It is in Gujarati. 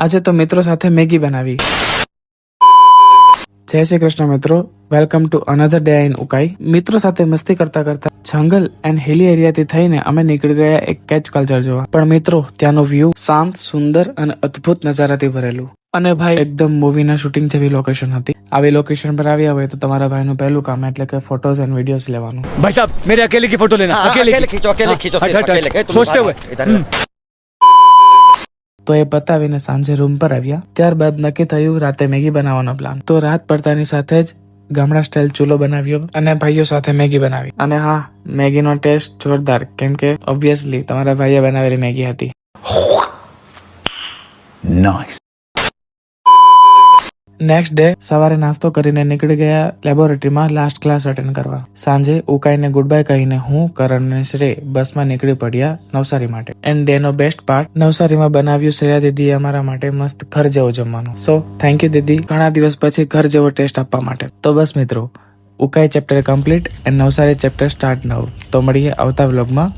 આજે તો મિત્રો સાથે મેગી બનાવી. જય શ્રી કૃષ્ણ મિત્રો, welcome to another day in Ukai. મિત્રો સાથે મસ્તી કરતા કરતા જંગલ એન્ડ હિલી એરિયાથી થઈને અમે નીકળી ગયા એક કેચ કલ્ચર જોવા. પણ મિત્રો ત્યાંનો વ્યૂ શાંત, સુંદર અને અદ્ભુત નજારાથી ભરેલું. અને ભાઈ એકદમ મૂવીના શૂટિંગ જેવી લોકેશન હતી. આવી લોકેશન પર આવ્યા હોય તો તમારા ભાઈનું પહેલું કામ એટલે કે ફોટોઝ એન્ડ વિડીયોઝ લેવાનું. भाई साहब मेरे अकेले की फोटो लेना. अकेले खींचो सिर्फ अकेले के तुम सोचते हुए તો એ પતાવીને સાંજે રૂમ પર આવ્યા. ત્યારબાદ નક્કી થયું રાતે મેગી બનાવવાનો પ્લાન. તો રાત પડતાની સાથે જ ગામડા સ્ટાઇલ ચૂલો બનાવ્યો અને ભાઈઓ સાથે મેગી બનાવી. અને હા, મેગીનો ટેસ્ટ જોરદાર, કેમ કે ઓબ્વિયસલી તમારા ભાઈએ બનાવેલી મેગી હતી. नाइस. નેક્સ્ટ ડે સવારે નાસ્તો કરીને નીકળી ગયા લેબોરેટરીમાં લાસ્ટ ક્લાસ અટેન્ડ કરવા. સાંજે ઉકાઈને ગુડ બાય કહીને હું, કરણ અને શ્રેય બસમાં નીકળી પડ્યા નવસારી માટે. એન્ડ ડે નો બેસ્ટ પાર્ટ, નવસારીમાં બનાવ્યું શ્રેયા દીદીએ અમારા માટે મસ્ત ઘર જેવો જમવાનું. સો થેન્ક યુ દીદી, ઘણા દિવસ પછી ઘર જેવો ટેસ્ટ આપવા માટે. તો બસ મિત્રો, Ukai chapter complete and Navsari chapter start નવ. તો મળીએ આવતા વ્લોગમાં.